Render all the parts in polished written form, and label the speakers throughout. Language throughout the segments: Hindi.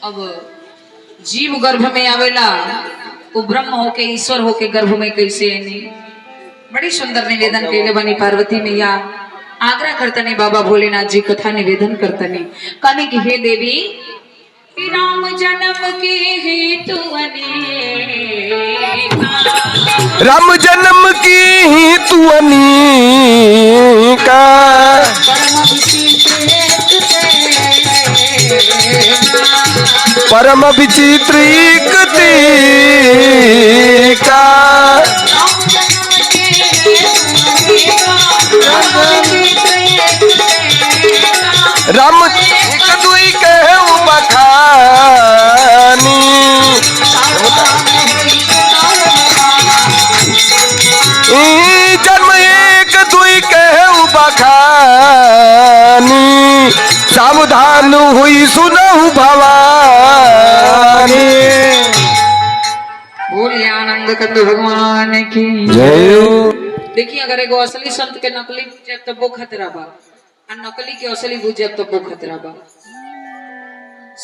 Speaker 1: अब जीव गर्भ में आवेला वो ब्रह्म होके ईश्वर होके गर्भ में कैसे नहीं। बड़ी सुंदर निवेदन केले बनी पार्वती मैया आग्रह करतनी बाबा भोलेनाथ जी कथा निवेदन करतनी कहने की हे देवी राम जन्म के हेतु
Speaker 2: राम जन्म की हेतु अनेका परम विचित्र का राम एक दुई कहूँ बखानी जन्म एक दुई कहूँ बखानी सावधान हुई सुनहु भवानी।
Speaker 1: बोलिए आनंद कंद भगवान की
Speaker 2: जय।
Speaker 1: देखिए अगर एगो असली संत के नकली बुझे तो वो खतरा बा और नकली के असली बुझे तो वो खतरा बा।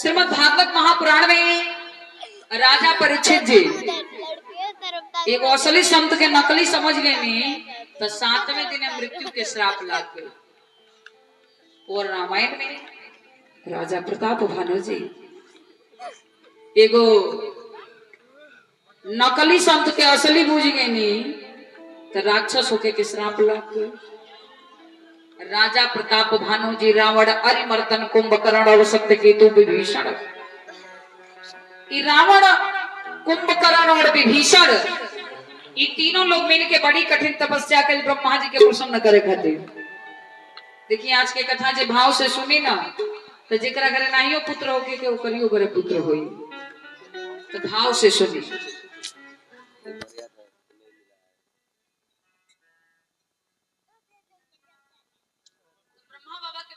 Speaker 1: श्रीमद् भागवत महापुराण में राजा परीक्षित जी एगो असली संत के नकली समझ लेनी तो 7वें दिन मृत्यु के श्राप लाग गए। और रामायण में राजा प्रताप भानु जी एगो नकली संत के असली बुझ गए नी तो राक्षस होके के श्राप लग गए। राजा प्रताप भानु जी रावण अरिमर्दन कुंभकर्ण और सत्यकेतु विभीषण रावण कुंभकर्ण और विभीषण ये तीनों लोग मिलके बड़ी कठिन तपस्या कर ब्रह्मा जी के प्रसन्न करे खातिर। देखिए आज के कथा जे भाव से सुनी ना तो जेकरा घरे नाहियो पुत्र होके के ओकरियो घरे पुत्र होई तो भाव से सुनी।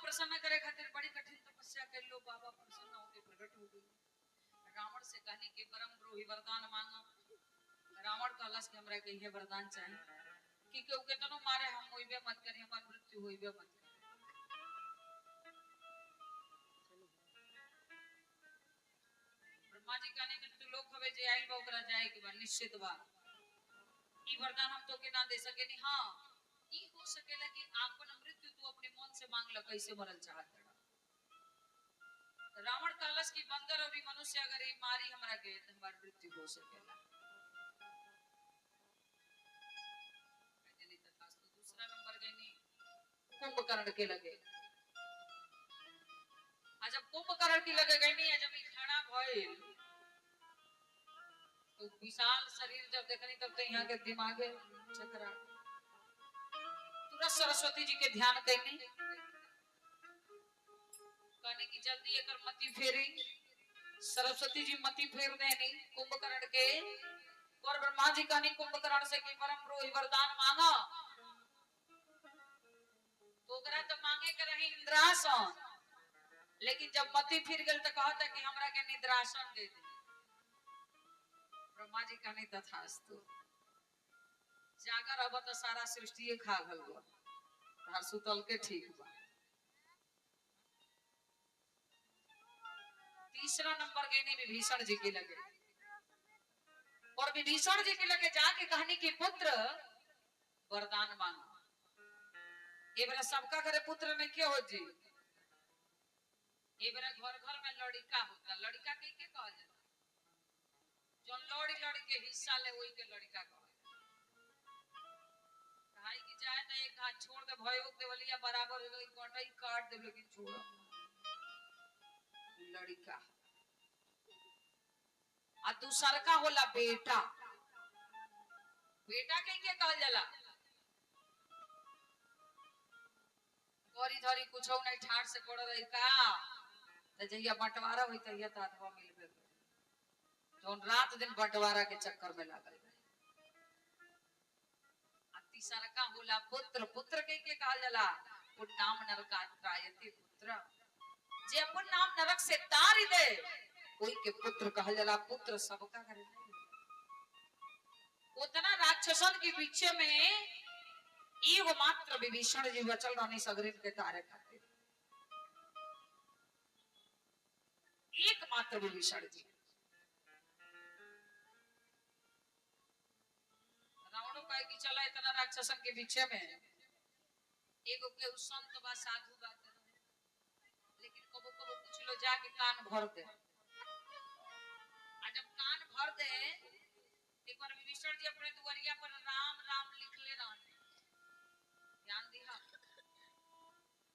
Speaker 1: प्रसन्न करे खातिर बड़ी कठिन तपस्या कर लो बाबा प्रसन्न होके प्रकट हो गई। रावण से कहने के परम द्रोही वरदान मांगो। रावण कहलस के हमरा के ये वरदान चाहिए कि केहू केतनो मारे हम होइबे मत करी हमार मृत्यु होइबे मत करी। ब्रह्मा जी कहने के तू लोग हवे जे आइल बा ओकरा जाए के बा निश्चित बा ई वरदान हम तो के ना दे सकेनी। हां ई हो सकेला कि आपन मृत्यु तू अपने मन से मांग ल कैसे मरल चाहत है। रावण कहलस कि बंदर और मनुष्य अगर ये मारी हमरा के तो हमार मृत्यु हो सकेला। दूसरा नंबर गईनी कुंभकर्ण के लगे। जब कुंभकर्ण की लगे गईनी जब ई खड़ा भइल तो विशाल शरीर जब देखनी तब तो यहाँ के दिमाग चकरा तुरंत सरस्वती जी के ध्यान कैनी कहने की जल्दी एकर मति फेरी। सरस्वती जी मति फेर देनी कुंभकर्ण के। और ब्रह्मा जी कहनी कुंभकर्ण से कि परम द्रोही वरदान मांगा तो ओकरा तो मांगे के रही इंद्रासन लेकिन जब मति फिर गल तो कहता कि हमरा के निद्रासन दे दे। ब्रह्मा जी कहनी तथास्तु जागर अब तो सारा सृष्टि खा गल बा तार सुतल के ठीक बा। तीसरा नंबर गईनी विभीषण जी के लगे। और विभीषण जी के लगे जाके कहनी कि पुत्र वरदान मांगो। ये बेरा सबका घरे पुत्र नहीं के हो जी। ये बेरा घर घर में लड़का होता लड़का के कहल जाला जो लड़ी लड़ी के हिस्सा ले वही के लड़का कहल भाई की जाए ना एक हाथ छोड़ दे भयो देवलिया बराबर हो गई कटई काट दे लेकिन छोड़ लड़का। आ दूसर का होला बेटा। बेटा के कहल जाला गौरी धरी कुछ नहीं ठाट से पड़ रही का तो जहिया बंटवारा हुई तहिया तो आत्मा मिलबे जौन रात दिन बंटवारा के चक्कर में लागल। तीसरा का होला पुत्र। पुत्र के कहल जाला पुण्णाम नरकात्रायते पुत्र जे अपन नाम नरक से तार दे कोई के पुत्र कहल जाला। पुत्र सबका करे उतना राक्षसन के बीच में एगो मात्र विभीषण जी बचल रहनी सगरीन के तारे खातिर। एक एकमात्र विभीषण जी। रावणों का कि चला इतना राक्षसन के पीछे में एगो के संत बा साधु बा, लेकिन कबो कबो कुछ लो जाके कान भर दे। जब कान भर दे, एक बार विभीषण जी अपने दुआरिया पर राम राम लिखले रहने, ध्यान दिहा,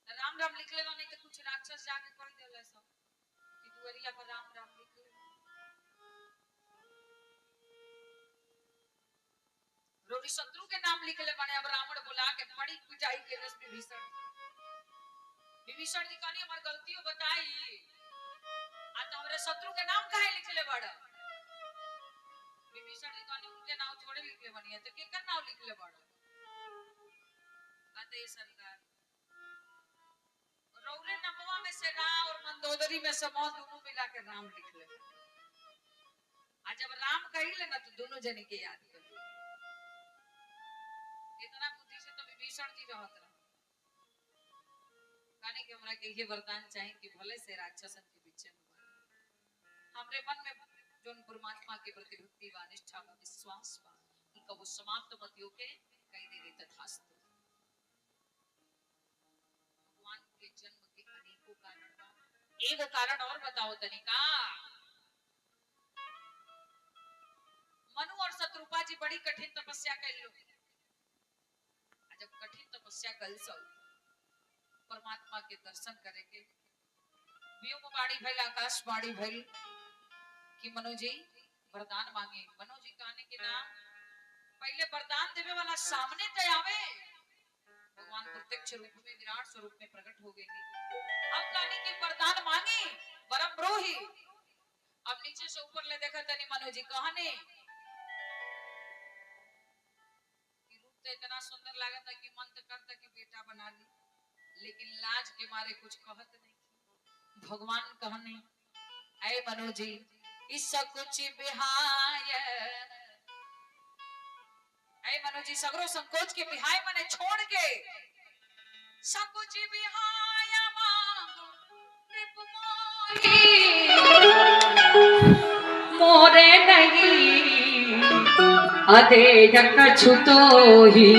Speaker 1: राम राम लिखले रहने तो कुछ राक्षस जाके कह देले सब कि दुआरिया पर राम राम लिखले। रोरी शत्रु के नाम लिखले माने अब रावण बुला के बड़ी पिटाई के रस विभीषण जी कहनी हमार गलतियों बताई, आ तो हमरे शत्रु के नाम काहे लिखले बड़ा। विभीषण जी कहनी उनके नाम थोड़े लिखले बनिए तो केकर नाम लिखले बड़ा। बात ये सरकार रौरे नमवा में से रा और मंदोदरी में से मौ दोनों मिला के राम लिखले। आ जब राम कहिले ना तो दोनों जने के याद कर। इतना बुद्धि से तो विभीषण जी रहत रहा। कहने के हमरा के ये वरदान चाहिए कि भले से राक्षसन के पीछे में हमरे मन में जोन परमात्मा के प्रति भक्ति व निष्ठा व विश्वास बा कि कबो समाप्त मत होके कहीं दे तथास्तु। भगवान के जन्म के अनेकों कारण बा, एगो कारण और बताओ तनिका। मनु और शत्रुपा जी बड़ी कठिन तपस्या कैलो। जब कठिन तपस्या कल सब परमात्मा के दर्शन करे के व्योम बाड़ी भइल, आकाश बाड़ी भइल कि मनु जी वरदान मांगे। मनु जी कहने के नाम पहले वरदान देवे वाला सामने तो आवे। भगवान प्रत्यक्ष रूप में विराट स्वरूप में प्रकट हो गए। अब कहने की वरदान मांगे वरम ब्रोहि। अब नीचे से ऊपर ले देखा तनी मनु जी कहने तो इतना सुंदर लगा था कि मन तो करता कि बेटा बना ली, लेकिन लाज के मारे कुछ कहत नहीं। भगवान कहने ऐ मनु जी इस कुछ बिहाय, ऐ मनु जी सगरो संकोच के बिहाय मने छोड़ के सकुच बिहाय मांगो मोरे नहीं अदे जक छुतो ही।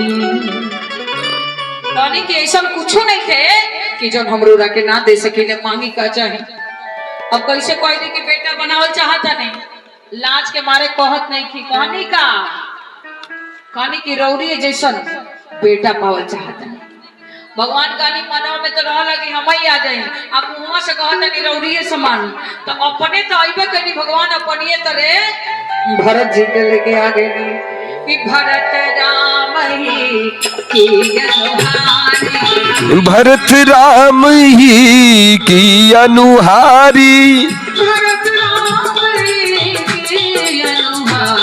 Speaker 1: कहने की ऐसा कुछ नहीं थे कि जो हमरो रखे ना दे सके मांगी का चाहे। अब कैसे कोई दी कि बेटा बनावल चाहता नहीं, लाज के मारे कहत नहीं की कहनी की रौरी जैसन बेटा पावल चाहता नहीं। भगवान कहनी मनवा में तो रह लगी हम ही आ जाए। अब मुंह से कहता नहीं रौरी समान तो अपने तो आइबे कहीं भगवान अपने तरे भरत जी के लेके आ गए कि भरत राम ही की अनुहारी,
Speaker 2: भरत राम ही की अनुहारी,
Speaker 1: भरत राम ही की अनुहारी,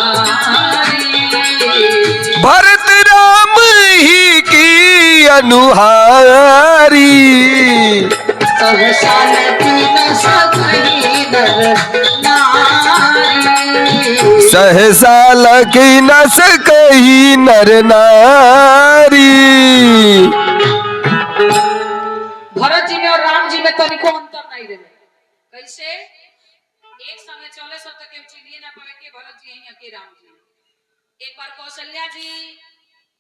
Speaker 2: भरत राम ही की अनुहारी।
Speaker 1: सहसा न सकहि नर नारी,
Speaker 2: सहसा लखी न सकही नर नारी।
Speaker 1: भरत जी में और राम जी में तनिको अंतर नहीं रहे। कैसे एक समय चले सब तक चिन्हिए ना पावे के भरत जी हैं के राम जी। एक बार कौशल्या जी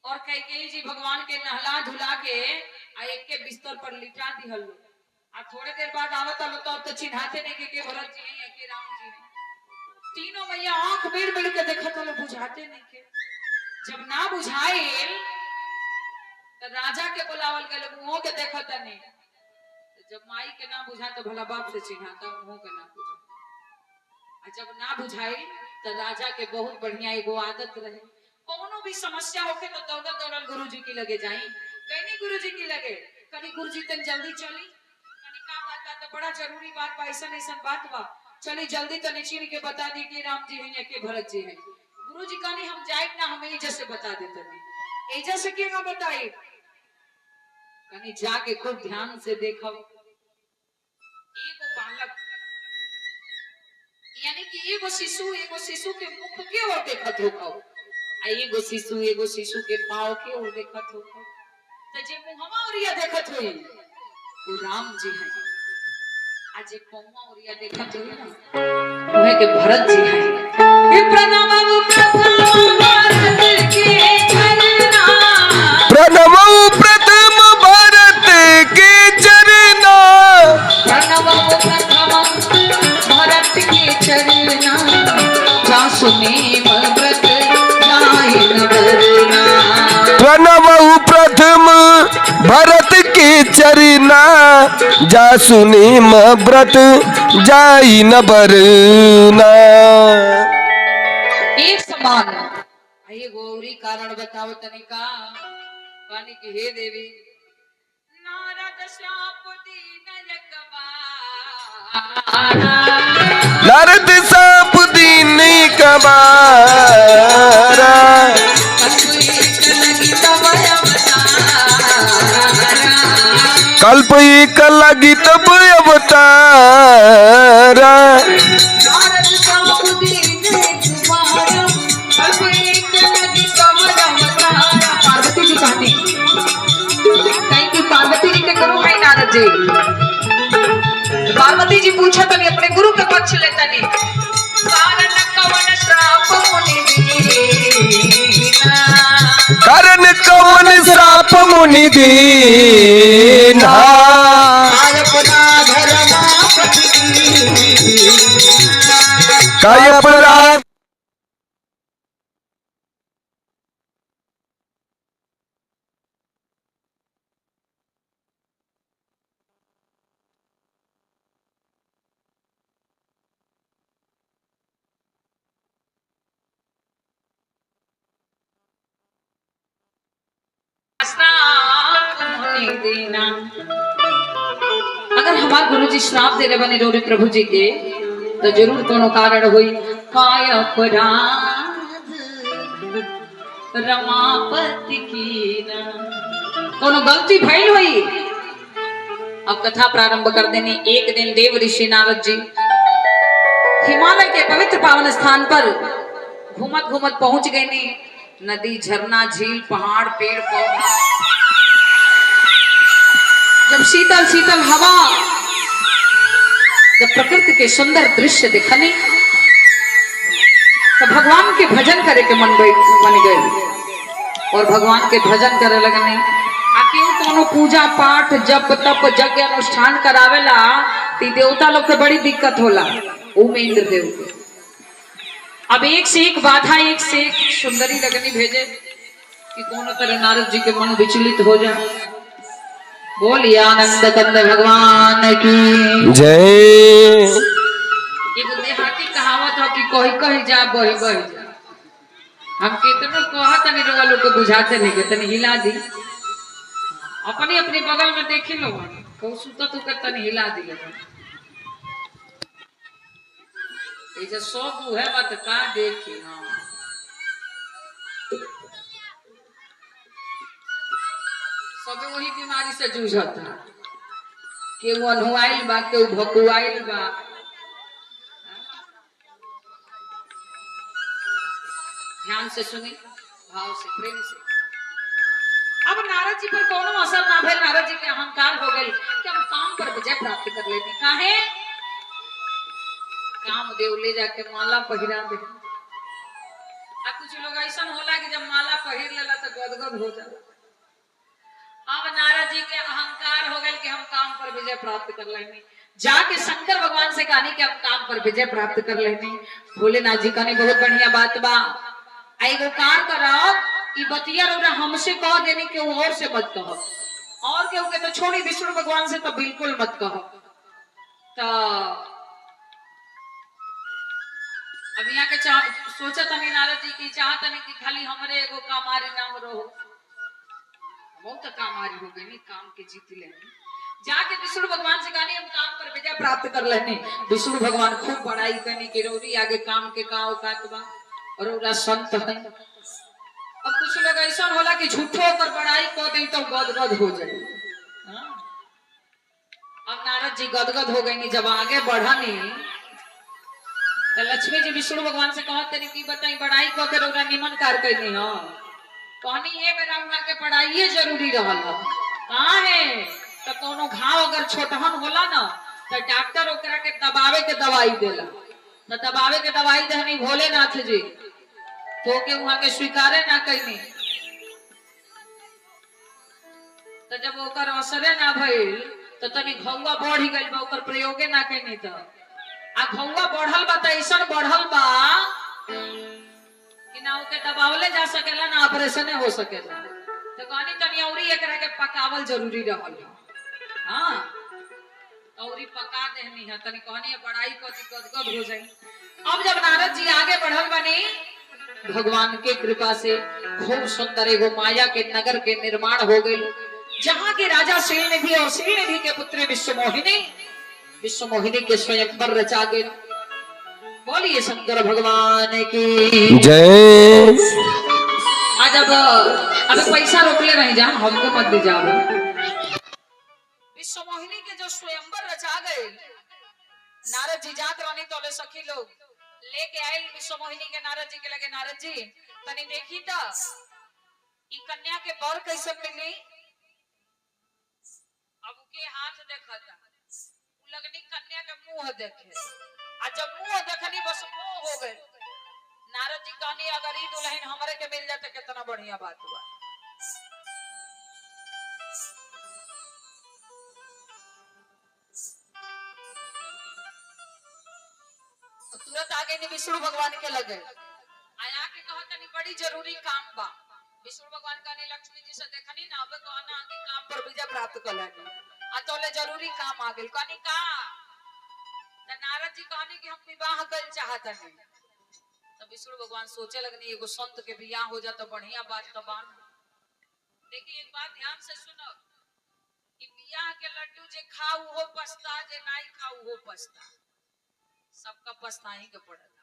Speaker 1: और कैकेयी जी भगवान के नहला धुला के आ एक के बिस्तर पर लिटा दिहल। आ थोड़े देर बाद आवत आलो तो चिन्हाते नहीं के भरत जी हैं के राम जी हैं। तीनों मैया आंख मेड़ मेड़ के देखत हलो बुझाते नहीं के। जब ना बुझाइल तो राजा के बुलावल गए मुंह के देखत नहीं। जब माई के ना बुझा तो भला बाप से चिन्हाता मुंह के ना बुझा। जब ना बुझाई तो राजा के बहुत बढ़िया एगो आदत रहे, कोनो भी समस्या होके तो दौड़ल दौड़ल गुरुजी की लगे जाई। कहीं गुरुजी की लगे कहीं गुरुजी तन जल्दी चली, कहीं का बात बा तो बड़ा जरूरी बात बा, ऐसा ऐसा बात बा चली जल्दी तने चीन के बता दी कि राम जी हैं के भरत जी हैं। गुरुजी कहनी हम जाए ना हमें एजा से बता देते नहीं। एजा से क्यों ना बताई, कहीं जाके खूब ध्यान से देखो। एगो बालक यानी कि एगो शिशु के मुख के ओर देखत होखो, आ एगो शिशु के पांव के ओर देखत होखो। तो जे मुहवा ओरिया देखत होई वो राम जी हैं। आज एक पौवा उरिया देखा तो ना वह के भरत जी है हे प्रणव प्रथम भारत के चरना
Speaker 2: प्रणव प्रथम भारत के चरना
Speaker 1: प्रणव प्रथम भारत के चरना जा सुने व्रत जाइन वरना
Speaker 2: प्रणव प्रथम भरत के चरना जा सुनी व्रत जाई न बरना।
Speaker 1: एक समान ये गौरी कारण बताओ तनिका पानी की हे देवी नारद श्राप दीन जगबारा
Speaker 2: नारद साप दीन कबारा कल्प एक लगी तब अवतारा
Speaker 1: नारद श्राप दीन जगबारा कल्प एक लगी तब अवतारा। पार्वती जी कहती कहीं की पार्वती जी के करो भाई नारद जी पार्वती जी पूछा तनी अपने गुरु के पक्ष लेता नहीं कारण कवन श्राप मुनि दीना
Speaker 2: करण कवन श्राप मुनि दीना काय अपराध
Speaker 1: देना अगर हमारे गुरु जी श्राप दे रहे बने रोरी प्रभु जी के तो जरूर कोनो कारण हुई काय अपराध रमापति की ना कोनो गलती भइल हुई। अब कथा प्रारंभ कर देनी। एक दिन देव ऋषि नारद जी हिमालय के पवित्र पावन स्थान पर घूमत घूमत पहुंच गए ने नदी झरना झील पहाड़ पेड़ पौधा जब शीतल शीतल हवा जब प्रकृति के सुंदर दृश्य दिखने तो भगवान के भजन करे के मन बन गए और भगवान के भजन करे लगने आखिर कोनो पूजा पाठ जप तप यज्ञ अनुष्ठान करावेला ती देवता लोग के बड़ी दिक्कत होला उमे इंद्र देव के अब एक से एक बाधा एक से एक सुंदरी लगनी भेजे कि कोनो तरह नारद जी के मन विचलित हो जाए। बोलिए आनंद कंद भगवान की
Speaker 2: जय।
Speaker 1: एक देहाती कहावत हो कि कोई कही जा बही बही जा हम कितनो कहत नहीं रोगा लोग को बुझाते नहीं के तनी हिला दी अपनी अपनी बगल में देखी लो कहू सुता तू के तनी हिला दी ऐसे सब है बात का देखी हां सब वही बीमारी से जूझता केहू अनहुआइल बा केहू भकुआइल बा। ध्यान से सुनी भाव से प्रेम से। अब नारद जी पर कोनो असर ना भेल। नारद जी के अहंकार हो गई कि हम काम पर विजय प्राप्त कर लेते काहे काम देव ले जाके माला पहिरा दे। कुछ लोग ऐसा होला कि जब माला पहिर लेला तो गदगद हो जाला। अब नारद जी के अहंकार हो गए कि हम काम पर विजय प्राप्त कर लेंगे जाके शंकर भगवान से कहनी कि हम काम पर विजय प्राप्त कर लेंगे। भोलेनाथ जी कहने बहुत बढ़िया बात बा एगो कार करो ई बतिया रौरा हमसे कह देनी के और से मत कहो और केहू के तो छोड़ी विष्णु भगवान से तो बिल्कुल मत कहो। तो अब यहाँ के सोचा तनी नारद जी की चाहत नहीं कि खाली हमरे एगो कामारी नाम रहो बहुत कामारी हो गई काम के जीत लेने जाके विष्णु भगवान से कहनी हम काम पर विजय प्राप्त कर लेने। विष्णु भगवान खूब बड़ाई करनी कि रौरी आगे काम के का औकात बा और रौरा संत है। अब कुछ लोग ऐसा होला कि झूठो पर बड़ाई को दे तो गदगद हो जाए। अब नारद जी गदगद हो गई जब आगे बढ़ा नहीं तो लक्ष्मी जी विष्णु भगवान से कहते नहीं कि बताई बड़ाई को के रौरा निमन कार करनी हो कहनी ये मेरा उहाँ के पढ़ाई जरूरी रहल कहाँ है तो कोनो घाव अगर छोटहन होला ना तो डॉक्टर ओकरा के दबावे के दवाई देला, तो दबावे के दवाई देहनी भोलेनाथ जी, तो के वहां के स्वीकारे ना कइनी। तो जब ओकर असरे ना भइल तो तनी घौवा बढ़ गइल बा, ओकर प्रयोगे ना कइनी। तो आ घौवा बढ़ल बा, त ऐसन बढ़ल बा कि ना ओके दबावले जा सकेला ना ऑपरेशन हो सकेला। तो कहनी तनी औरी एकरा के पकावल जरूरी रहल। हां, औरी पका देहनी है, तनी कहनी बड़ाई कथी गदगद हो जाई। अब जब नारद जी आगे बढ़ल बनी, भगवान के कृपा से खूब सुंदर एगो माया के नगर के निर्माण हो गई, जहाँ के राजा शीलनिधि और शीलनिधि के पुत्री विश्वमोहिनी के स्वयंवर रचा गए। बोलिए शंकर भगवान की
Speaker 2: जय।
Speaker 1: आज अब अभी पैसा रोकले नहीं जा, हमको मत दे जाओ। विश्वमोहिनी के जो स्वयंवर रचा गए, नारद जी जात रानी तोले सखी लोग लेके आए विश्वमोहिनी के नारद जी के लगे, नारद जी तनी देखी तो ई कन्या के बर कैसे मिली। अब के हाथ देखता, लगनी कन्या के मुंह देखे, आ जब मुंह देखनी बस मुंह हो गए। नारद जी कहनी अगर ई दुल्हन हमरे के मिल जाते कितना बढ़िया बात हुआ। तुरंत आगे नहीं विष्णु भगवान के लगे, आया के कहतनी बड़ी जरूरी काम बा। विष्णु भगवान कहनी लक्ष्मी जी से देखनी ना, अब कहना कि काम पर विजय प्राप्त कलानी, आ तोले जरूरी काम आ गेल। कहनी का? त नारद जी कहनी कि हम विवाह कर चाहत नहीं। तब विष्णु भगवान सोचे लगनी एगो संत के बियाह हो जाता बढ़िया बात तो बान। देखिए एक बात ध्यान से सुनो कि बियाह के लड्डू जे खाऊ हो पछता, जे नहीं खाऊ हो पछता, सबका पछताही के पड़ेला।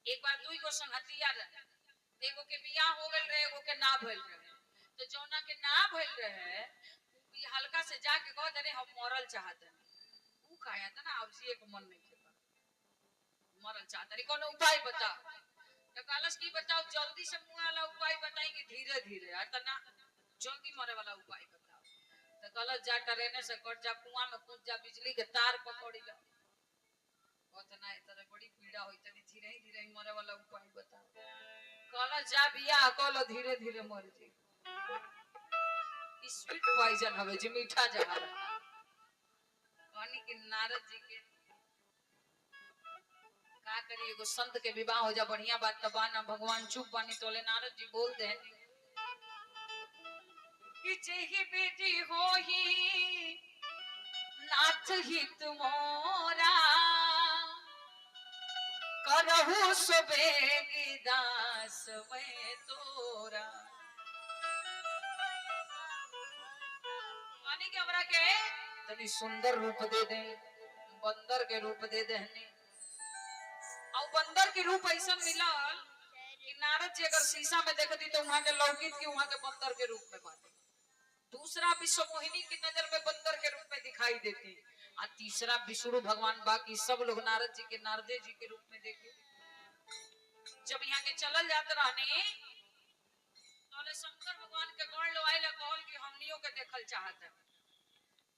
Speaker 1: एक बार दुई गो संगतिया रहे, एगो के बियाह हो गइल रहे, एगो के ना भइल रहे। तो जौना के ना भइल रहे उ हल्का से जाके कह दे हम मरल चाहत नहीं। उ काया था ना अब जी एक मन नहीं खेता, मरल चाहत नहीं, कोनो उपाय बता। तो कहलस की बताओ, जल्दी से मुंह वाला उपाय बताई कि धीरे धीरे, आ तना जल्दी मरे वाला उपाय बताओ। तो कहलस जा ट्रेन से कट जा, कुआं में कूद जा, बिजली के तार पकड़ी ला। कहतना इतने बड़ी पीड़ा होई, तनी धीरे धीरे मरे वाला उपाय बताओ। कहलस जा बियाह कलो, धीरे धीरे मर जी। स्वीट पॉइजन हवे जी, मीठा जहर। कहनी कि नारद जी के का करी, एगो संत के विवाह हो जा बढ़िया बात तो बाना। भगवान चुप बानी, तोले नारद जी बोल दे कि जेहि बेटी होही नाथ हित मोरा, करहु सुबेगी दास मैं तोरा। मानी के हमरा के तनी सुंदर रूप दे दे, बंदर के रूप दे देहनी। और बंदर के रूप ऐसा मिलल कि नारद जी अगर शीशा में देखती तो वहां के लौकित की वहां के बंदर के रूप में बाटे। दूसरा विश्वमोहिनी की नजर में बंदर के रूप में दिखाई देती, और तीसरा विष्णु भगवान, बाकी सब लोग नारद जी के नारदे जी के रूप में देखे। जब यहाँ के चलल जाते रहने तो शंकर भगवान के गण लो आइला कहल कि हमनियों के देखल चाहत है।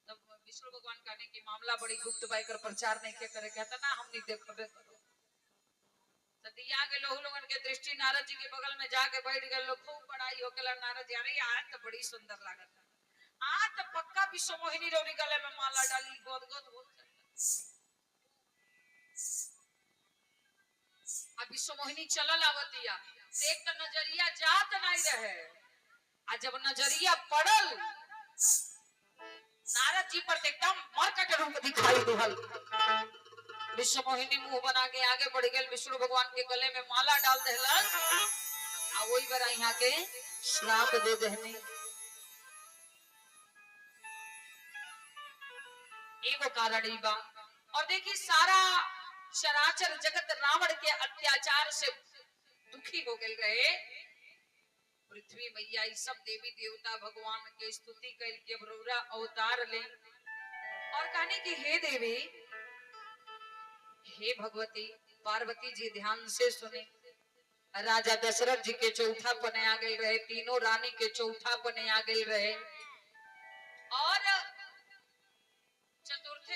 Speaker 1: तब विष्णु भगवान कहने की मामला बड़ी गुप्त बाइकर प्रचार नहीं के करे, कहता ना हमनी देखबे करो। तो दिया के लोगन के दृष्टि नारद जी के बगल में जाके बैठ गए लोग, खूब बड़ाई होकेला नारद जी, अरे आज तो बड़ी सुंदर लागत है, आज तो पक्का विश्वमोहिनी रोनी गले में माला डाली गोद-गोद हो जाए। अब विश्वमोहिनी चलल आवतिया, एक तो नजरिया जात नहीं रहे, आ जब नजरिया पड़ल नारद जी पर एकदम मरकट रूप दिखाई देहल। विश्वमोहिनी मुंह बना के आगे बढ़ गए, विष्णु भगवान के गले में माला डाल देहलन, आ वही बेरा यहाँ के श्राप दे देहनी। एगो कारण ई बा। और देखिए सारा चराचर जगत रावण के अत्याचार से दुखी हो गए रहे। पृथ्वी मैया सब देवी देवता भगवान के स्तुति करके अवरोरा अवतार ले और कहने की हे देवी हे भगवती पार्वती जी ध्यान से सुने। राजा दशरथ जी के चौथा पने आ गए रहे, तीनों रानी के चौथा पने आ गए रहे, और चतुर्थ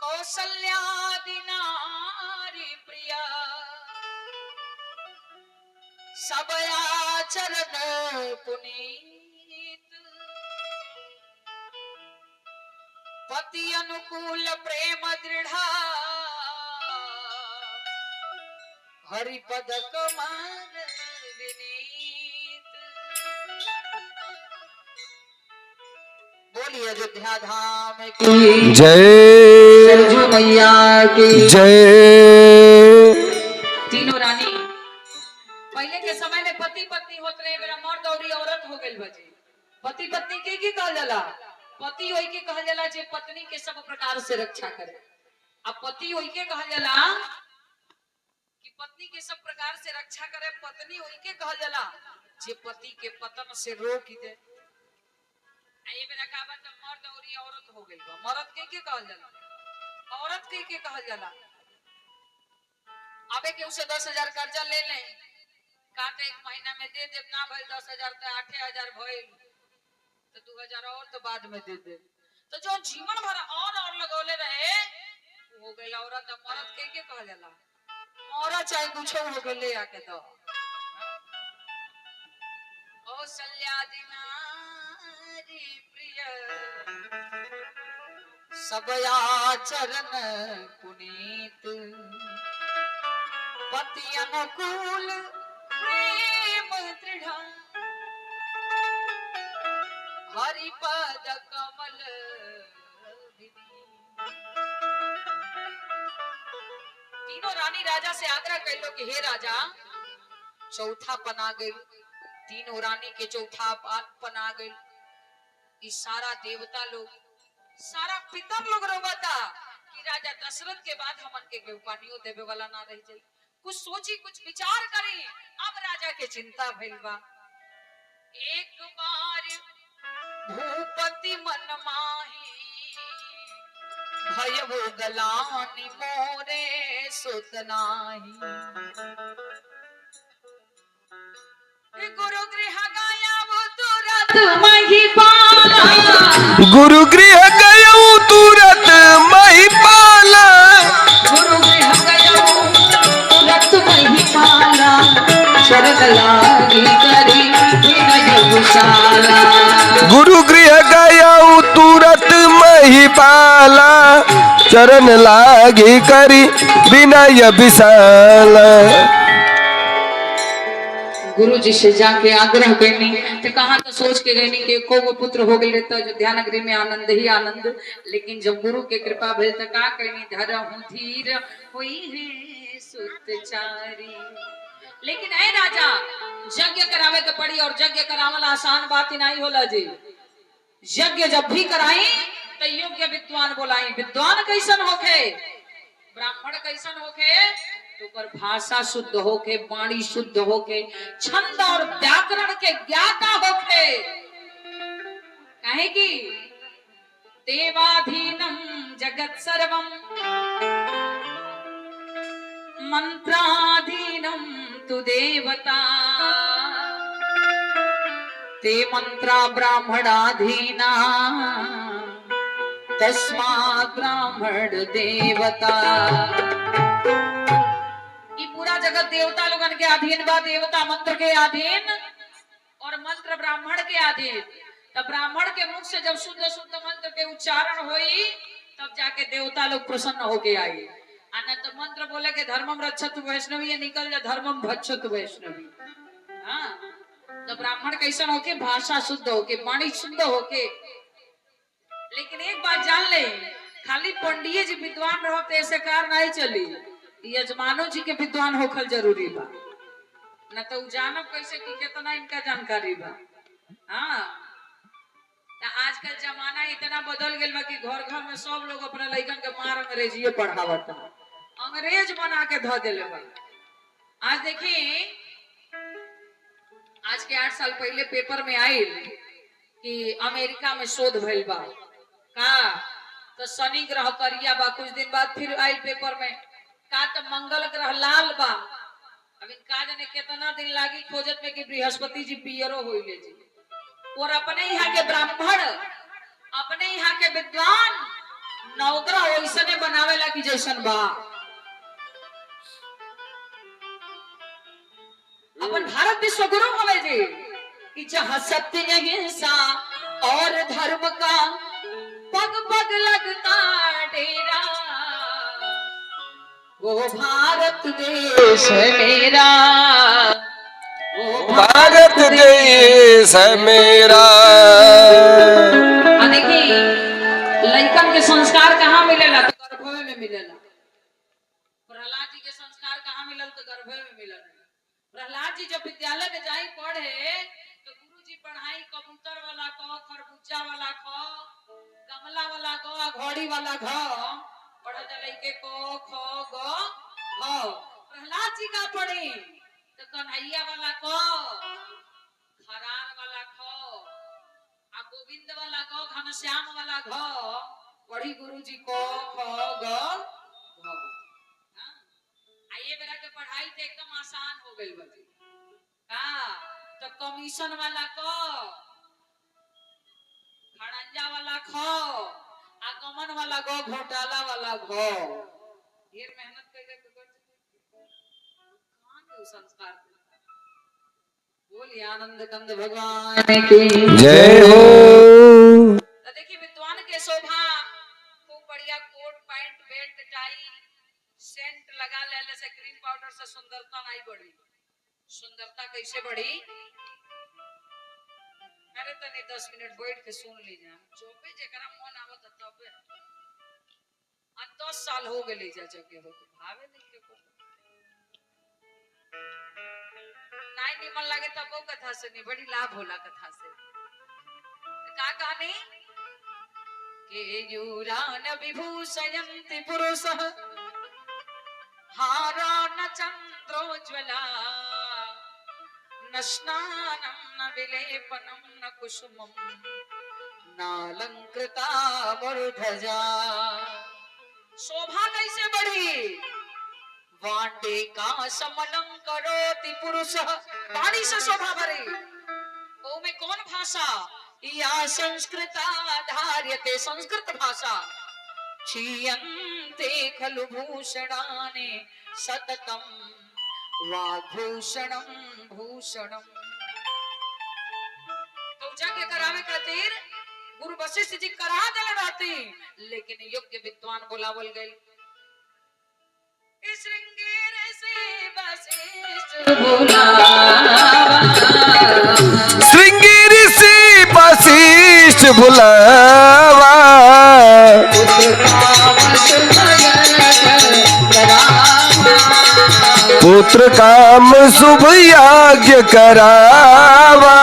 Speaker 1: कौसल्यादि नारी प्रिया सब आचरण पुनीत पति अनुकूल प्रेम दृढ़ा हरिपद कमल विनीत। बोलिए अयोध्या धाम की
Speaker 2: जय
Speaker 1: सरजू मैया की
Speaker 2: जय।
Speaker 1: तीनों रानी पहले के समय में पति पत्नी होते रहे, मेरा मर्द और औरत हो गई बजे। पति पत्नी के कहल जाला? पति वही के कहल जाला जे पत्नी के सब प्रकार से रक्षा करे। अब पति वही के कहल जाला कि पत्नी के सब प्रकार से रक्षा करे। पत्नी वही के कहल जाला जे पति के पतन से रोक दे। आई मेरा कहावत तो मर्द और औरत हो गई बा। मर्द के कहल जाला? औरत के कहल जाला? अबे के उसे 10,000 कर्जा ले ले, काटे एक महीना में दे दे, ना भाई 10,000 तो 8,000 भइल तो 2,000 और तो बाद में दे दे। तो जो जीवन भर और लगौले रहे हो गई औरत। मर्द के कहल जाला? औरत चाहे कुछ हो गए ले आके दो। कौसल्यादि नारी प्रिय सब आचरण पुनीत पति अनुकूल प्रेम दृढ़ हरिपद कमल तीनों रानी राजा से आग्रह कैलो कि हे राजा, चौथा पना गई। तीनों रानी के चौथा पना गई। इस सारा देवता लोग, सारा पितर लोग रोवता कि राजा दशरथ के बाद हमन के पानियों देवे वाला ना रह जाई। कुछ सोची, कुछ विचार करी। अब राजा के चिंता भइल बा। एक बार भूपति मन माही भय वो गलानी मोरे सुतनाही। गुरु गृह गया वो तुरंत महिपाला।
Speaker 2: गुरु गृह गयऊ तुरत महिपाला।
Speaker 1: गुरु गृह गया तुरंत महिपाला शरण लागी करी विनय विशाला।
Speaker 2: गुरु गृह गयऊ तुरत महिपाला चरण लागी करी विनय विशाल।
Speaker 1: गुरु जी से जाके आग्रह करनी तो कहा तो सोच के गई कि एको गो पुत्र हो गई तो अयोध्या नगरी में आनंद ही आनंद। लेकिन जब गुरु के कृपा भेल तो का कहनी धरहु धीर हुई है सुतचारी। लेकिन ऐ राजा, यज्ञ करावे के पड़ी और यज्ञ करावल आसान बात ही नहीं होला जी। यज्ञ जब भी कराई तो योग्य विद्वान बोलाई। विद्वान कैसन होखे? ब्राह्मण कैसन होखे? तो पर भाषा शुद्ध होके, वाणी शुद्ध होके, छंद और व्याकरण के ज्ञाता होके। काहे की देवाधीनम जगत सर्वम मंत्राधीनम तु देवता ते मंत्रा ब्राह्मणाधीना तस्मात् ब्राह्मण देवता। पूरा जगत देवता लोगन के अधीन बा। देवता मंत्र के अधीन और मंत्र ब्राह्मण के अधीन। तब ब्राह्मण के मुख से जब शुद्ध शुद्ध मंत्र के उच्चारण होई तब जाके देवता लोग प्रसन्न होके आई। अनंत मंत्र बोले के धर्मम रक्षत वैष्णवी, निकल जा धर्मम भक्षत वैष्णवी। हाँ, तो ब्राह्मण कैसन होके? भाषा शुद्ध होके, वाणी शुद्ध होके। लेकिन एक बात जान ले, खाली पंडित जी विद्वान रहो तो ऐसे कार नहीं चली। यजमानो जी के विद्वान होखल जरूरी बा, न तो जानब कैसे कि कितना इनका जानकारी बा। हाँ, आजकल जमाना इतना बदल गया बा कि घर घर में सब लोग अपने लड़कन के मार अंग्रेजी पढ़ावता, अंग्रेज बना के धो दिले बा। आज देखिए, आज के 8 साल पहले पेपर में आई कि अमेरिका में शोध भइल बा का तो शनि ग्रह करिया बा। कुछ दिन बाद फिर आई पेपर में का तो मंगल ग्रह लाल बा। अब इनका जाने कितना दिन लागी खोजत में कि बृहस्पति जी पियरो होइले जी। और अपने यहाँ के ब्राह्मण, अपने यहाँ के विद्वान नौकरा वैसने बनावेला कि जैसन बा। अपन भारत विश्व गुरु हवे जी कि जहाँ सत्य अहिंसा और धर्म का पग पग लगता डेरा, वो भारत देश है मेरा, वो
Speaker 2: भारत देश है मेरा।
Speaker 1: देखिए लइकन के संस्कार कहाँ मिलेला? तो गर्भवे में मिलेला। प्रहलाद जी के संस्कार कहाँ मिलल? तो गर्भवे में मिलल। प्रहलाद जी जब विद्यालय में जाई पढ़े तो गुरु जी पढ़ाई कबूतर वाला क, खरबूजा वाला ख, गमला वाला ग, घोड़ी वाला घ, पढ़े लइके को ख ग घ। प्रहलाद जी का पढ़े तो कन्हैया वाला क, खरार वाला ख, आ गोविंद वाला ग, घनश्याम वाला घ, पढ़ी गुरु जी को ख ग घ। आइए बेरा के पढ़ाई तो एकदम आसान हो गई बच्चे का। तो कमीशन वाला को, खड़ंजा वाला खो, आगमन वाला गो, घोटाला वाला घो। ढेर मेहनत करके कहाँ के संस्कार बोलिए आनंद कंद भगवान की
Speaker 2: जय हो।
Speaker 1: तो देखिए विद्वान के शोभा खूब बढ़िया coat pant belt tie scent लगा लेने से, क्रीम पाउडर से सुंदरता नहीं बढ़ी। सुंदरता कैसे बढ़ी? अरे तनी 10 मिनट बैठ के सुन लीजिए। चौपे जरा मन आवत तबे 10 साल हो गए लीजिए जगे हो तो भावे नहीं के को नहीं निमन लगे तब वो कथा से नहीं बड़ी लाभ होला कथा से। का कहानी के युरान विभूषयन्ति पुरुषः हारा न चंद्रोज्वला न स्नानं न विलेपनं न कुसुमं नालंकृता वरुध्वजा। शोभा कैसे बढ़ी? वाण्डे का समलं करोति पुरुषः, वाणी से शोभा बढ़ी। ओ में कौन भाषा? या संस्कृता धार्यते, संस्कृत भाषा। क्षीयन्ते खलु भूषणानि सततं वाग्भूषणं भूषणं। तो जाके करावे खातिर गुरु वशिष्ठ जी करा देले रहती, लेकिन योग्य विद्वान बुलावल गई। श्रृंगेर से वशिष्ठ बुलावा,
Speaker 2: श्रृंगेरी से वशिष्ठ बुलावा, पुत्र काम शुभ याज्ञ करावा।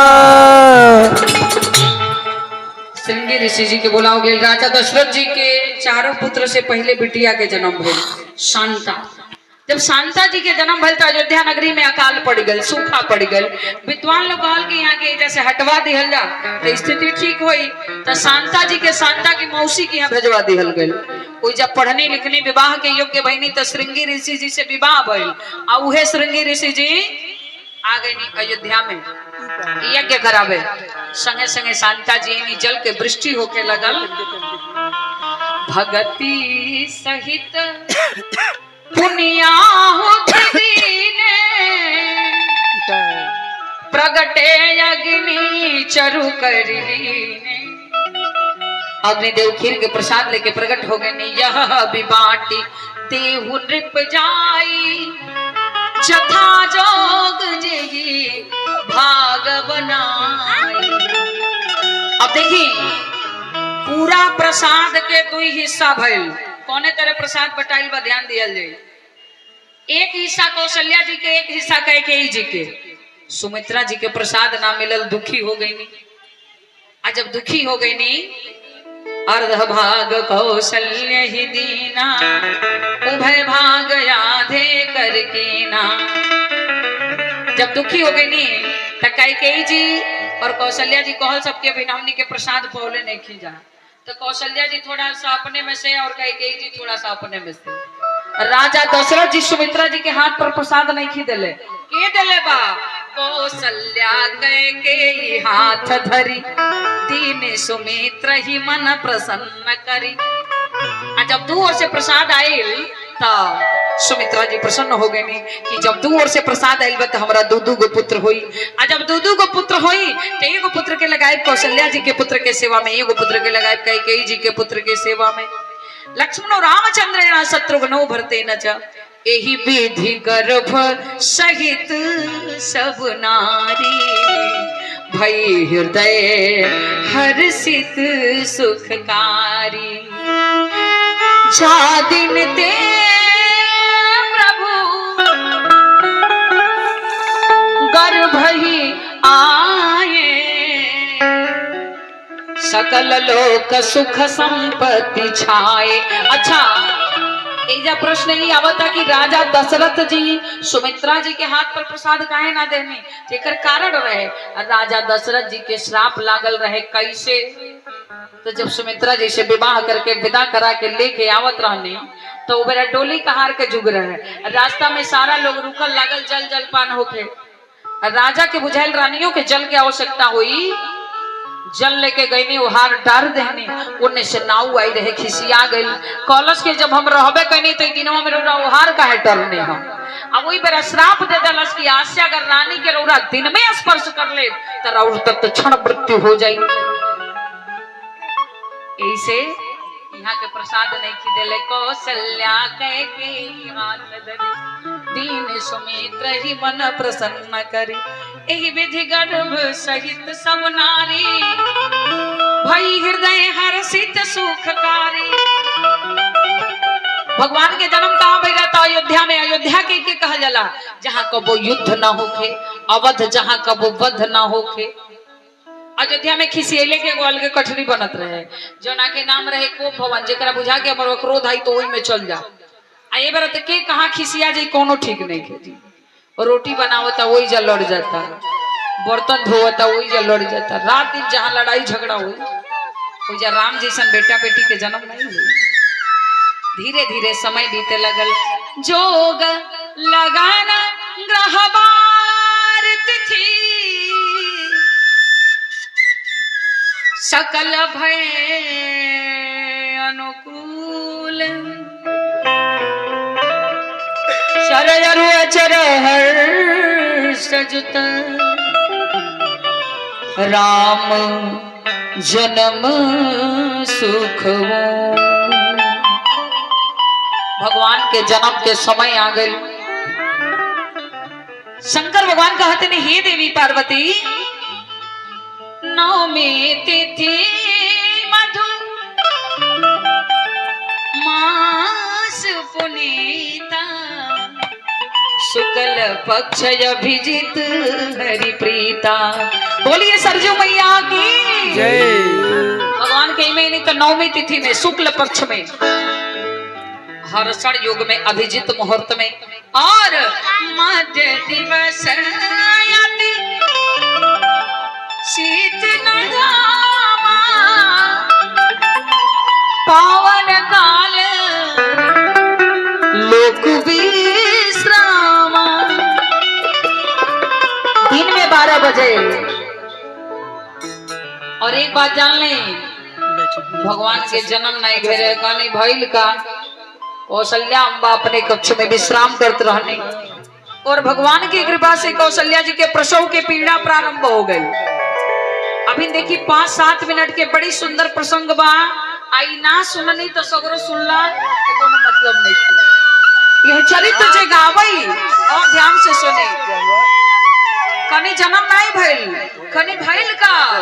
Speaker 1: श्रृंगी ऋषि जी के बुलाओ गए। राजा दशरथ जी के चारों पुत्र से पहले बिटिया के जन्म भइल शांता। जब शांता जी के जन्म भइल तो अयोध्या नगरी में अकाल पड़ गल, सूखा पड़ गल। विद्वान लोग कहल कि यहाँ के जैसे हटवा दिहल जा तो स्थिति ठीक होई। तो शांता जी के शांता की मौसी के यहाँ भेजवा दिहल गल। कोई जब पढ़ने लिखने विवाह के योग्य बहनी तो श्रृंगी ऋषि जी से विवाह भइल। और उहे श्रृंगी ऋषि जी आ गए अयोध्या में यज्ञ करावे। संगे संगे शांता जी जल के वृष्टि होके लगल। भगति सहित पुण्याहुति दीने, प्रगटे अग्नि चरु कर लीने। अग्निदेव खीर के प्रसाद लेके प्रकट हो गए। यह विबाटी देहु नृप जाई, जथा जोग जेहि भाग बनाई। अब देखिए पूरा प्रसाद के 2 हिस्सा भइल। कौने तरह प्रसाद बटाइल बा ध्यान दियल जाए। एक हिस्सा कौशल्या जी के, एक हिस्सा कैकेयी जी के। सुमित्रा जी के प्रसाद ना मिलल, दुखी हो गई नी। आ जब दुखी हो गई नी, अर्ध भाग कौशल्य ही दीना, उभय भाग आधे कर कीना। जब दुखी हो गई नी तो कैकेयी जी और कौशल्या जी कहल सबके अभिनवनी के प्रसाद पौले नहीं खींचा। तो कौशल्या जी थोड़ा सा अपने में से और कैकेयी जी थोड़ा सा अपने में से। राजा दशरथ जी सुमित्रा जी के हाथ पर प्रसाद नहीं खी दिले। के दिले बा? कौशल्या कैकेयी हाथ धरी, दीन सुमित्र ही मन प्रसन्न करी। आ जब दू ओर से प्रसाद आयल तो सुमित्रा जी प्रसन्न हो गए नी कि जब दू ओर से प्रसाद आयल तो हमारा दू गो पुत्र होई। आ जब दू गो पुत्र होई तो एगो पुत्र के लगाए कौशल्या जी के पुत्र के सेवा में, एगो पुत्र के लगाए कैकेयी जी के पुत्र के सेवा में। लक्ष्मणो रामचंद्र शत्रुघ्नो भरते न च एहि विधि गर्भ सहित सब नारी भई हृदय हर्षित सुखकारी। जा दिन ते प्रभु गर्भ ही आए सकल लोक सुख संपत्ति छाए। अच्छा एजा प्रश्न ही आवता कि राजा दशरथ जी सुमित्रा जी के हाथ पर प्रसाद काहे ना देने, जेकर कारण रहे राजा दशरथ जी के श्राप लागल रहे। कैसे? तो जब सुमित्रा जी से विवाह करके विदा करा के लेके आवत रहने तो मेरा डोली कहार के जुग रहे, रास्ता में सारा लोग रुकल लागल जल जलपान होके। राजा के बुझाइल रानियों के जल की आवश्यकता हुई, जल लेके गईनी उहार डार देने उन्ने से नाव आई रहे खिसिया गई कॉलेज के जब हम रहबे कनी तो दिनों में रौरा उहार काहे टरने हम। अब वही बेरा श्राप दे दलस की आशा अगर रानी के रौरा दिन में स्पर्श कर ले तो रौर तक तो क्षण मृत्यु हो जाई। ऐसे यहाँ के प्रसाद नहीं की देले कौशल्या कैकेयी हाथ धरी दीन सुमित्र ही मन प्रसन्न करी एहि विधि गर्भ सहित सब नारी भई हृदय हर्षित सुखकारी। भगवान के जन्म कहाँ भई रहता? अयोध्या में। अयोध्या के कहा जाला जहाँ कबो युद्ध न होखे, अवध जहाँ कबो वध न होखे। अयोध्या में खिसियले के गोल के कठरी बनत रहे जोना के नाम रहे कोप भवन, जेकरा बुझा के हमर क्रोध आई तो ओई में चल जा। आ ये बार तो के कहाँ खिसिया जाई कोनो ठीक नहीं के जी। रोटी बनावता वही जा लड़ जाता, बर्तन धोवता वही जा लड़ जाता, रात दिन जहाँ लड़ाई झगड़ा हुई वही जा राम जैसन बेटा बेटी के जन्म नहीं हुई। धीरे धीरे समय बीते लगल, जोग लगाना ग्रहवार तिथि सकल भय अनुकूल शरयरु अचर हर्ष जुत राम जन्म सुख। भगवान के जन्म के समय आ गई। शंकर भगवान कहते ने हे देवी पार्वती नवमी तिथि मधु मास पुनीता शुक्ल पक्ष अभिजित हरि प्रीता। बोलिए सरजू मैया की
Speaker 2: जय।
Speaker 1: भगवान के में तो नवमी तिथि में शुक्ल पक्ष में हर्षण युग में अभिजित मुहूर्त में और मध्य दिवस यति शीत नगामा पावन काल लोक विश्रामा। दिन में 12 बजे। और एक बात जान लें, भगवान के जन्म नहीं भेरे का नहीं भइल का। कौशल्या अम्बा अपने कक्ष में विश्राम करते रहने और भगवान की कृपा से कौशल्या जी के प्रसव के पीड़ा प्रारंभ हो गई। अभी देखी 5-7 मिनट के बड़ी सुंदर प्रसंग बा। आई ना सुननी तो सगरो सुनला तो कोनो मतलब नहीं थी। यह चरित्र जे गावई और ध्यान से सुने। कनी जन्म नहीं भइल, कनी भइल का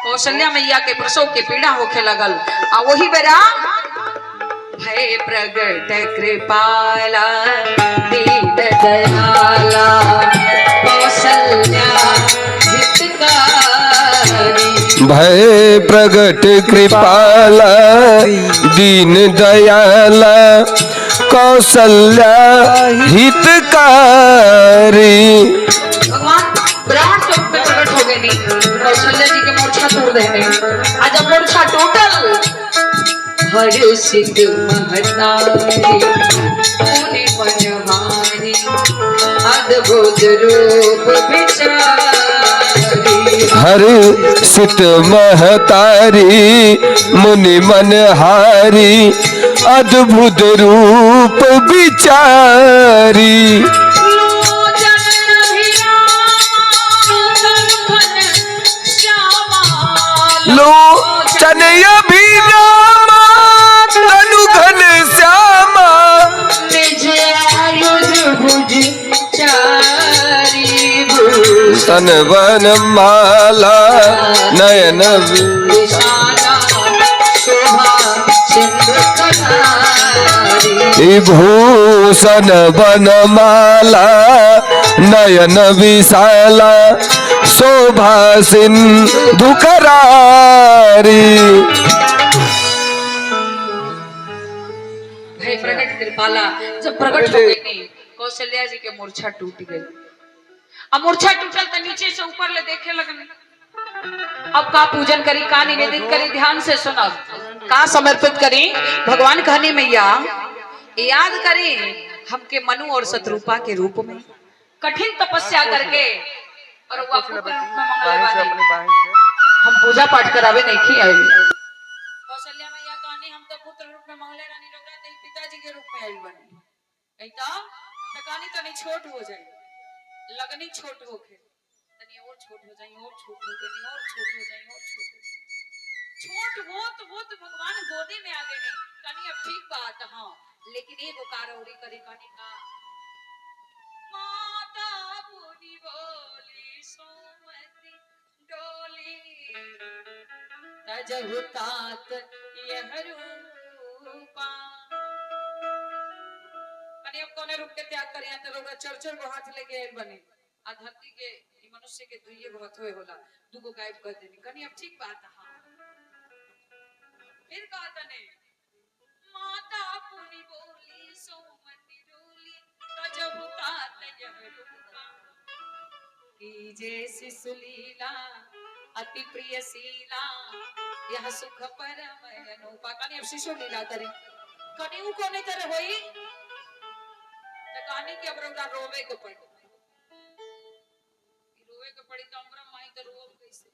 Speaker 1: कौशल्या मैया के प्रसव के पीड़ा होखे लगल। आ वही बेरा भय प्रगट कृपाला दीन दयाला कौशल्या हितकारी।
Speaker 2: भय प्रगट कृपाला दीन दयाला कौशल्या हितकारी।
Speaker 1: भगवान ब्राह्मण स्वरूप में प्रकट हो गए नहीं, कौशल्या जी के मोर्चा तोड़ देने। आज अब मोर्चा टोटल हर्षित महतारी मुनि मनहारी अद्भुत रूप विचारी।
Speaker 2: हर सित महतारी मुनि मनहारी अद्भुत रूप विचारी।
Speaker 1: लोचन
Speaker 2: लोचन अभिरामा तनु घन श्यामा
Speaker 1: निज आयुध भुज चारी
Speaker 2: सन वन माला नयन
Speaker 1: विशाला शोभा सिंधु कनारी।
Speaker 2: विभूषण वनमाला नयन विशाला शोभा सिंधु करारी।
Speaker 1: हे प्रकट कृपाला जब प्रकट हो गई कौशल्या जी के मूर्छा टूट गई। अब मूर्छा टूटल तो नीचे से ऊपर ले देखे लगने। अब का पूजन करी, का निवेदित करी, ध्यान से सुना, का समर्पित करी। भगवान कहनी मैया याद करी हमके मनु और शत्रुपा के रूप में कठिन तपस्या करके और वफू के रूप में मंगले वाली हम पूजा पाठ करावे नहीं की आई। कौशल्या मैया कहनी हम तो पुत्र रूप में मंगले रानी रघुरा ते पिताजी के रूप में आई बनी। कहता कहानी तनी छोट हो जाए, लगनी छोट होके तनी और छोट हो जाए, और छोट हो गई, और छोट हो जाए, और छोट हो तो भगवान गोदी में आ गए नहीं। कनी अब ठीक बात हां, लेकिन एगो कारौरी करे कनी का माता पुनी बोली सोमती डोली तजहु तात यह रूपा। कनी अब कोने रूप के त्याग करिया त लोग चरचर को हाथ लेके आइल बने। आ धरती के ई मनुष्य के दुइये गो हाथ होए होला, दुगो गायब कर देनी। कनी अब ठीक बात हां। फिर कहा तने माता पुनी बोली सोमती डोली तजहु तात यह रूपा। की जैसी सुलीला अति प्रिय शीला यह सुख परम अनुपा। कनी अब शिशु लीला करे कनी उ कोने तरह होई त कहानी के अब रौदा रोवे के पड़ी। रोवे के पड़ी तो हमरा माई तो रोव कैसे।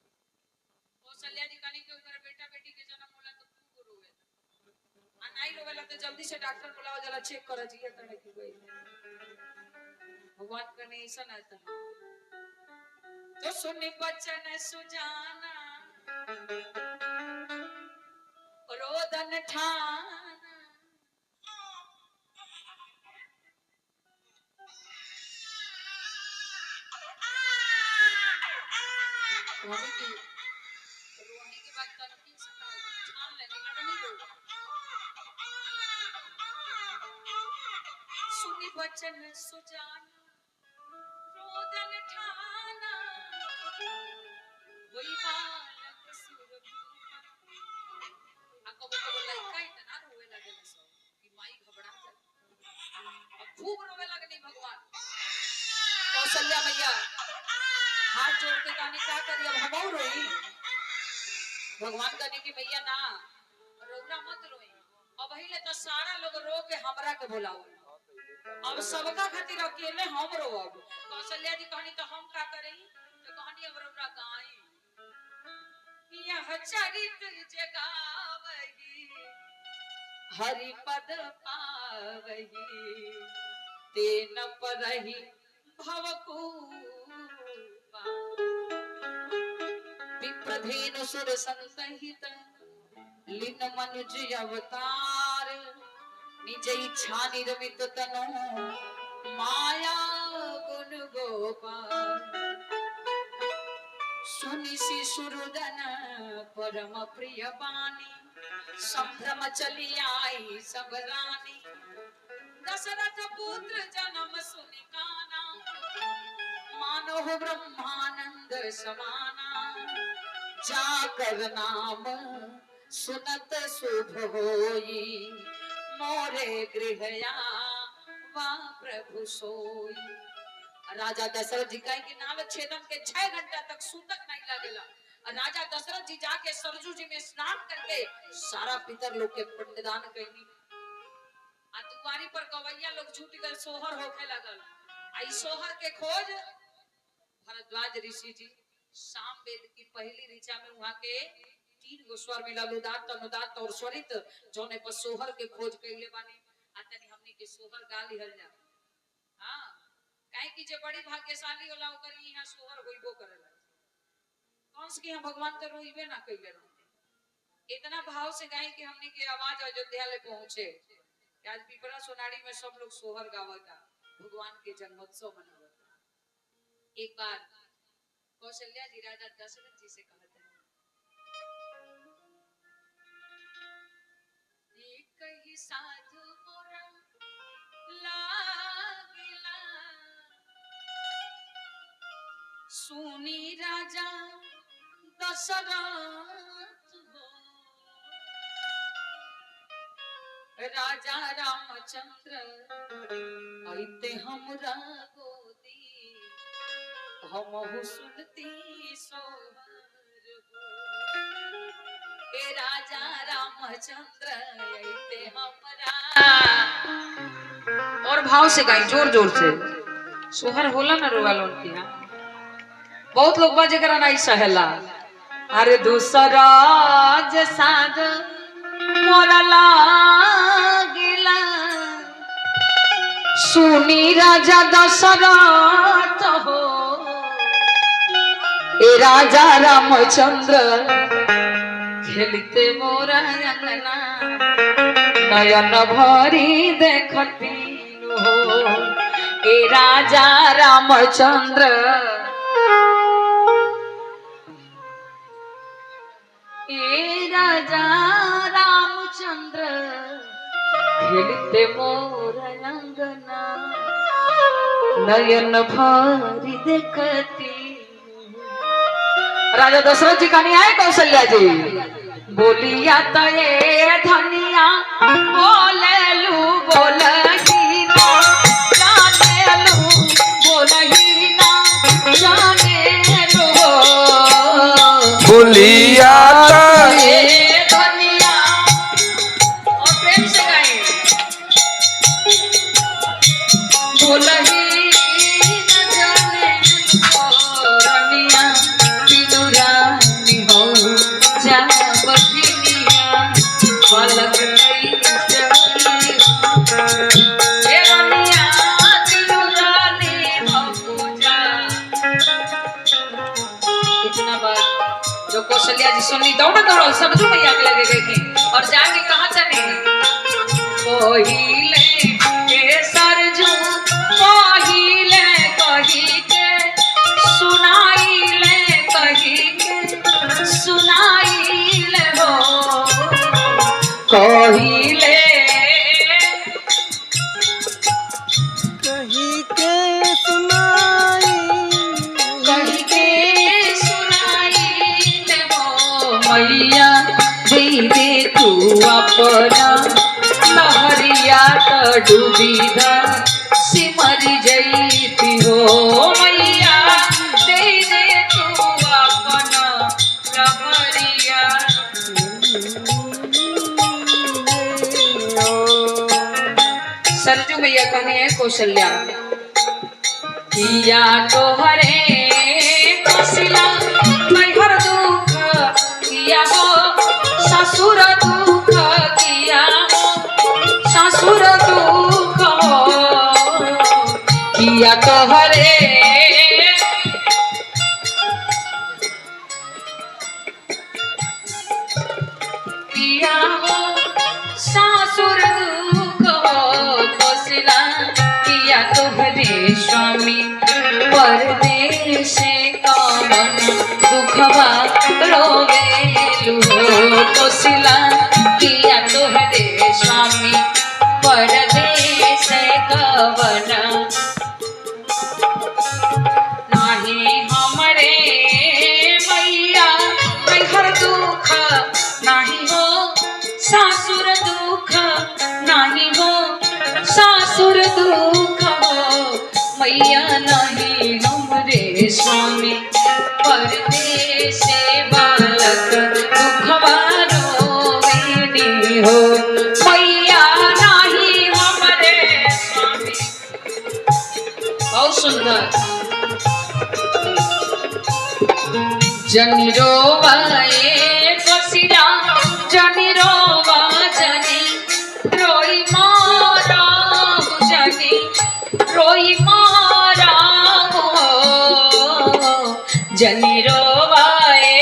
Speaker 1: कौशल्या जी कहानी के ऊपर बेटा बेटी के जन्म होला तो खूब रोवे आ नहीं रोवेला तो जल्दी से डॉक्टर बुलाओ जला चेक कर जिया तने की गई। भगवान कने ऐसा ना था तो सुनि बचन सुजाना रोदन ठाना। रोही की बात तनकी से ठान लेने लगा नहीं दो। सुनि बचन सुजाना रोदन ठाना वही बालक सुरभूपा। आको को लड़का इतना रोवे लगे सो कि माई घबरा जाए। अब खूब रोवे लगनी भगवान। कौशल्या मैया हाथ जोड़ के कहने क्या करी अब हम और रोई। भगवान कहने की मैया ना रोना मत रोई। अब हिले तो सारा लोग रो के हमरा के बुलाओ। अब सबका खातिर अकेले हम रोब। कौशल्या जी कहनी तो हम का करी तो कहनी अब रोना गाई यह चरित जगावही हरि पद पावही तेन परहि भवकूपा। विप्रधेनु सुर संसहित लीन मनुज अवतार निज इच्छा निर्मित तनु माया गुण गोपाल। सुनि शिशुरुदन परम प्रिय बानी संभ्रम चली आई सब रानी। दशरथ पुत्र जन्म सुनि काना मानो ब्रह्मानंद समाना। जाकर नाम सुनत शुभ होई मोरे गृहया वा प्रभु सोई। राजा दशरथ जी का कि नाल छेदन के 6 घंटा तक सूतक नहीं लगेला। राजा दशरथ जी जाके सरजू जी में स्नान करके सारा पितर लोग के पिंडदान कैनी। आ दुआरी पर गवैया लोग छूट गए, सोहर होके लगल। आई सोहर के खोज भरद्वाज ऋषि जी साम वेद की पहली ऋचा में वहां के 3 गो स्वर मिला, उदात्त अनुदात्त और स्वरित, जोने पर सोहर के खोज कैले बानी। आतनी हमनी के सोहर गा लिहल जा। हां, काहे कि जे बड़ी भाग्यशाली होला ओकर यहां सोहर होइबो करेला। कौन के यहाँ भगवान तो रोइबे ना कैले रहो। इतना भाव से गाय कि हमनी के आवाज अयोध्या ले पहुंचे। आज पिपरा सोनाड़ी में सब लोग सोहर गावता, भगवान के जन्मोत्सव मनावता। एक बार कौशल्या जी राजा दशरथ जी से कहते हैं, एक ही साधु मोरा लागिला, सुनी राजा दशरथ हो, राजा रामचंद्र आइते हमरा गोदी, हमहु सुनती सोहर हो। ए राजा रामचंद्र आइते हमरा, और भाव से गाई, जोर जोर से। सोहर होला ना रोवाल उनकी। हाँ, बहुत लोग बाजे करा नहीं सहेला। अरे दूसरा जसाद मोरा लागिला, सुनी राजा दशरथ हो, ए राजा रामचंद्र खेलते मोरा अंगना, नयन भरी देखती हो, ए राजा रामचंद्र, ए राजा रामचंद्र खेलते मोर अंगना, नयन भरी देखती। राजा दशरथ जी का नहीं आए कौशल्या जी, बोलिया तो ये धनिया बोले लू बोलही ना, जाने लू बोलही ना, जाने लू
Speaker 2: बोलिया
Speaker 1: ये धनिया। और प्रेम से गाएं, बोलही न जाने रनिया, बिनुरानी हो जा बखिनिया, पलक नहीं सकी ए रनिया, बिनुरानी हो जा। इतना बात जो कौशल्या जी सुनी, दौड़ दौड़ सरजू मैया के लगे देखी और जाके कहा चले, कोहिले के सरजू कोहिले कही के सुनाइले, कही के सुनाइले हो, कोहिले
Speaker 2: कही के सुनाई,
Speaker 1: कही के सुनाइले हो, मैया दे दे तू अपना, लहरिया तो डूबी दा सिमरी जईती हो, मैया दे दे तू अपना लहरिया। सरजू मैया कहने है कौशल्या, किया तो हरे कौशल्या मैहर दुख किया हो, ससुर दुख किया हो, ससुर दुख हो, किया तो हरे किया हो, ससुर दुख हो, कौशल्या किया तो हरे स्वामी, परदेश कवन दुखवा रोवेलु हो, कौशल्या किया तो हरे स्वामी, परदेश कवन नाही हमरे मैया, मैहर दुख नाही हो, सासुर दुख नाही हो, सासुर दुख हो, मैया नहीं हमरे स्वामी, परदेश बालक दुखवा रोवेनी हो, मैया नहीं हमरे स्वामी। बहुत सुंदर। जनी रोवाए कोशिला जनी रोवा जनी रोई मारा जनी रोई मारा जनी रोवाए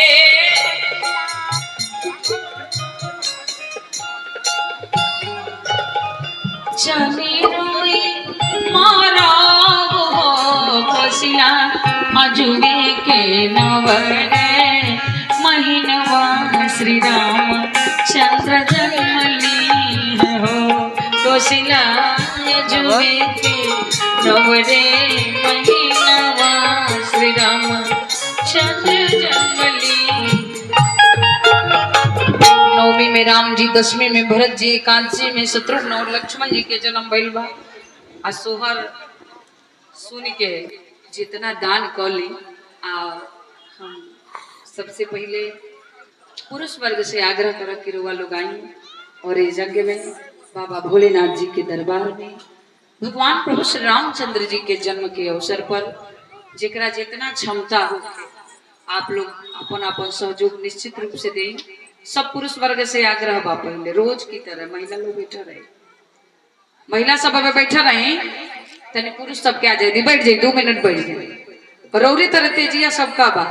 Speaker 1: जनी रोई मारा कोशिला अजुबे के नवरे महीनवा श्री राम चंद्र जन्मली हो कोशिला अजुबे के नवरे महीनवा श्री राम चंद्र जन्मली। नवमी में राम जी, दशमी में भरत जी, एकादशी में शत्रुघ्न और लक्ष्मण जी के जन्म भइल बा। आ सोहर सुन के जितना दान कली हम सबसे पहले पुरुष वर्ग से आग्रह कर के रुआ लोग आई और इस यज्ञ में बाबा भोलेनाथ जी के दरबार में भगवान प्रभु श्री रामचंद्र जी के जन्म के अवसर पर जेकरा जितना क्षमता हो आप लोग अपन अपन सहयोग निश्चित रूप से दें। सब पुरुष वर्ग से आग्रह बा पहले रोज की तरह महिला लोग बैठा रहे, महिला सब अबे बैठा रहे तने पुरुष सब क्या जाए बैठ जाए 2 मिनट बैठ जाए रौरी तरह तेजिया सबका बा।